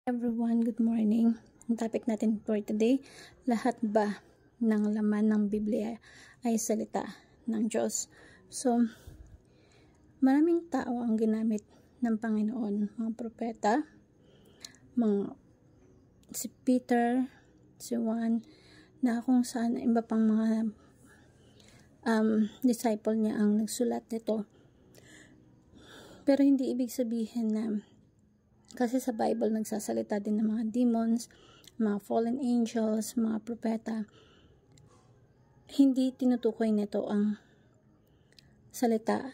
Everyone, good morning. Ang topic natin for today, lahat ba ng laman ng Biblia ay salita ng Diyos? So, maraming tao ang ginamit ng Panginoon, mga propeta, si Peter, si Juan, na kung saan iba pang mga disciple niya ang nagsulat nito. Pero hindi ibig sabihin na kasi sa Bible, nagsasalita din ng mga demons, mga fallen angels, mga propeta. Hindi tinutukoy nito ang salita.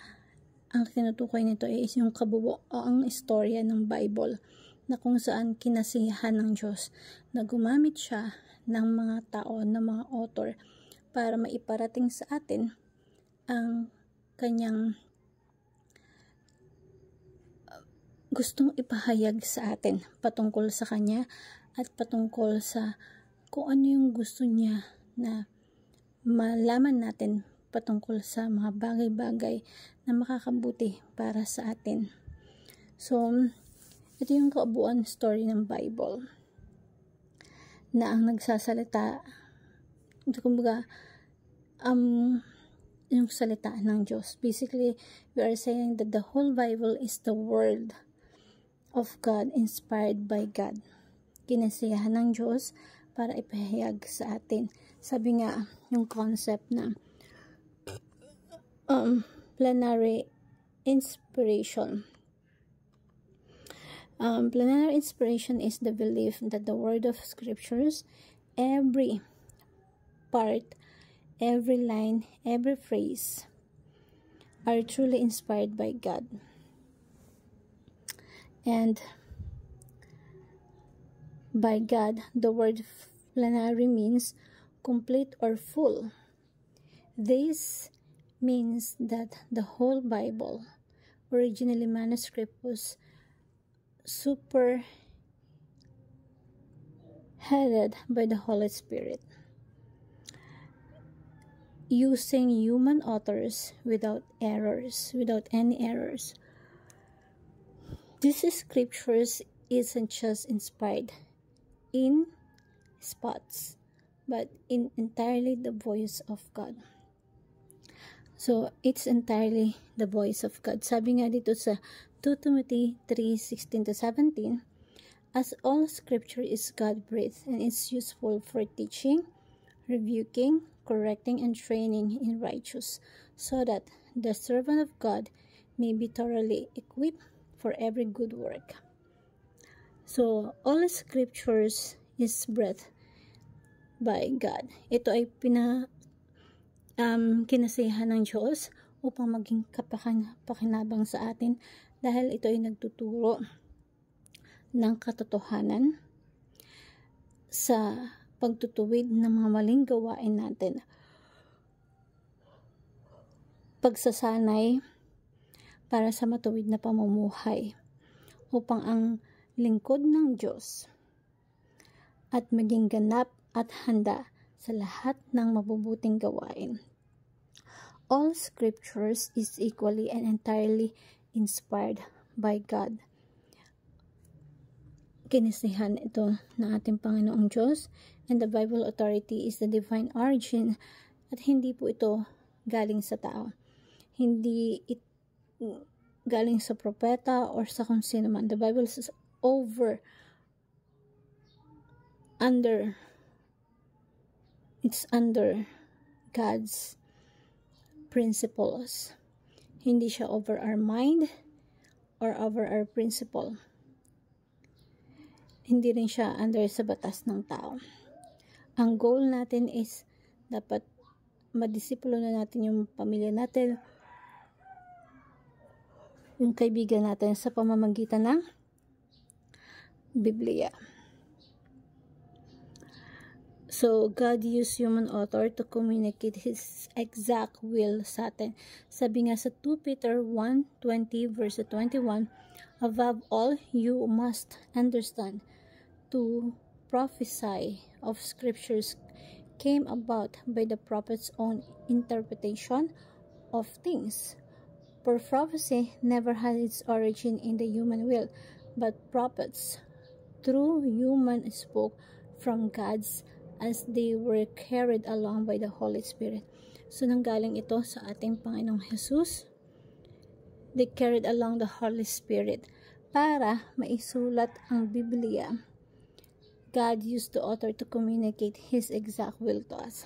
Ang tinutukoy nito is yung kabuo o ang istorya ng Bible na kung saan kinasiyahan ng Diyos na gumamit siya ng mga tao, ng mga author para maiparating sa atin ang kanyang gustong ipahayag sa atin patungkol sa kanya at patungkol sa kung ano yung gusto niya na malaman natin patungkol sa mga bagay-bagay na makakabuti para sa atin. So, ito yung kabuuan story ng Bible na ang nagsasalita, kumbaga, yung salita ng Diyos. Basically, we are saying that the whole Bible is the word of God, inspired by God. Kinasiyahan ng Diyos para ipahayag sa atin. Sabi nga, yung concept na plenary inspiration. Plenary inspiration is the belief that the word of scriptures, every part, every line, every phrase, are truly inspired by God. And by God, the word plenary means complete or full. This means that the whole Bible, originally manuscript, was headed by the Holy Spirit, using human authors without any errors. This scriptures isn't just inspired in spots, but in entirely the voice of God. So, it's entirely the voice of God. Sabi nga dito sa 2 Timothy 3:16-17, as all scripture is God-breathed and is useful for teaching, rebuking, correcting, and training in righteousness, so that the servant of God may be thoroughly equipped for every good work. So, all scriptures is breathed by God. Ito ay kinasiyahan ng Diyos upang maging pakinabang sa atin dahil ito ay nagtuturo ng katotohanan sa pagtutuwid ng mga maling gawain natin. Pagsasanay para sa matuwid na pamumuhay upang ang lingkod ng Diyos at maging ganap at handa sa lahat ng mabubuting gawain. All scriptures is equally and entirely inspired by God. Kinasihan ito ng ating Panginoong Diyos, and the Bible authority is the divine origin, at hindi po ito galing sa tao. Hindi galing sa propeta or sa kung sino man. The Bible is under God's principles. Hindi siya over our mind or over our principle. Hindi rin siya under sa batas ng tao. Ang goal natin is dapat madisipulo na natin yung pamilya natin, yung kaibigan natin sa pamamagitan ng Biblia. So, God used human author to communicate His exact will sa atin. Sabi nga sa 2 Peter 1:20 verse 21, above all, you must understand to prophesy of scriptures came about by the prophet's own interpretation of things. For prophecy never had its origin in the human will, but prophets through human spoke from God's as they were carried along by the Holy Spirit. So, nanggaling ito sa ating Panginoong Jesus. They carried along the Holy Spirit para maisulat ang Biblia. God used the author to communicate His exact will to us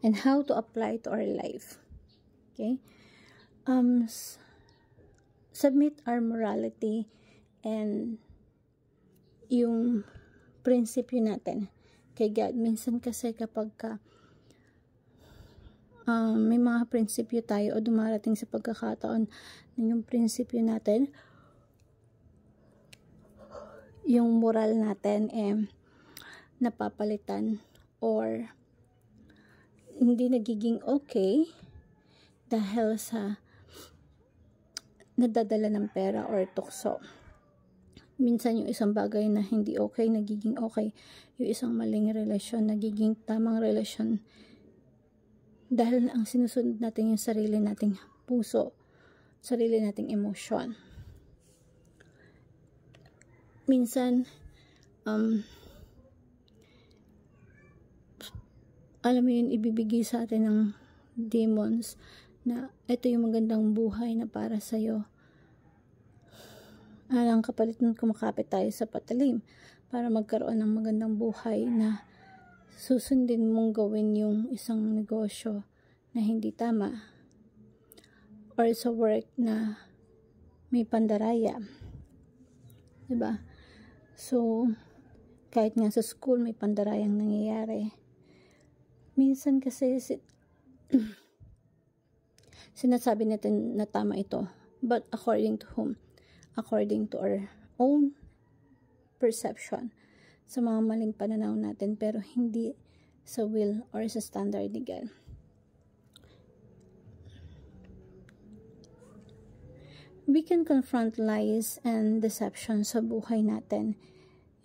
and how to apply to our life. Okay? Submit our morality and yung prinsipyo natin kay God. Minsan kasi kapag may mga prinsipyo tayo o dumarating sa pagkakataon na yung prinsipyo natin, yung moral natin napapalitan or hindi nagiging okay dahil sa nadadala ng pera or tukso. Minsan yung isang bagay na hindi okay, nagiging okay. Yung isang maling relasyon, nagiging tamang relasyon. Dahil ang sinusunod natin yung sarili nating puso, sarili nating emosyon. Minsan, alam mo yun, ibibigay sa atin ng demons na ito yung magandang buhay na para sa'yo. Alang kapalit nun kumakapit tayo sa patalim para magkaroon ng magandang buhay na susundin mong gawin yung isang negosyo na hindi tama or sa work na may pandaraya. Diba? So, kahit nga sa school may pandarayang nangyayari. Minsan kasi sinasabi natin na tama ito. But according to whom? According to our own perception. Sa mga maling pananaw natin, pero hindi sa will or sa standard ni God. We can confront lies and deception sa buhay natin.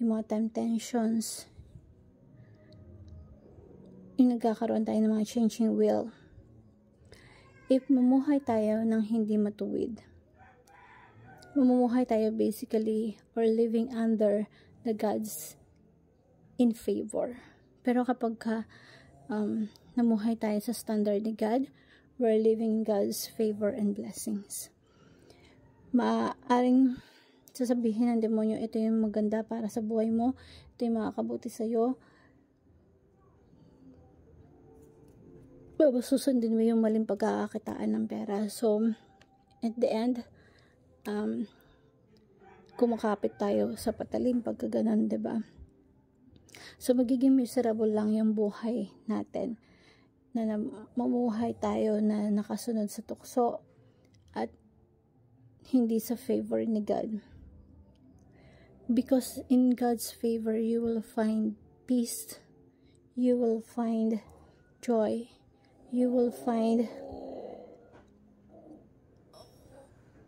Yung mga temptations, yung nagkakaroon tayo ng mga changing will. If mamuhay tayo ng hindi matuwid, mamumuhay tayo basically or living under the God's in favor. Pero kapag namuhay tayo sa standard ni God, we're living in God's favor and blessings. Maaaring sasabihin ng demonyo, ito yung maganda para sa buhay mo, ito yung makakabuti sa'yo. Pero susundin mo yung maling pagkakakitaan ng pera. So, at the end, kumakapit tayo sa patalim pagka ganun, diba? So, magiging miserable lang yung buhay natin na mamuhay tayo na nakasunod sa tukso at hindi sa favor ni God. Because in God's favor, you will find peace, you will find joy, you will find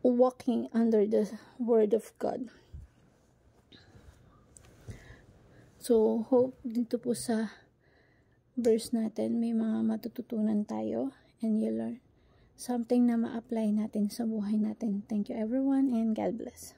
walking under the Word of God. So, hope dito po sa verse natin, may mga matututunan tayo and you learn something na ma-apply natin sa buhay natin. Thank you everyone and God bless.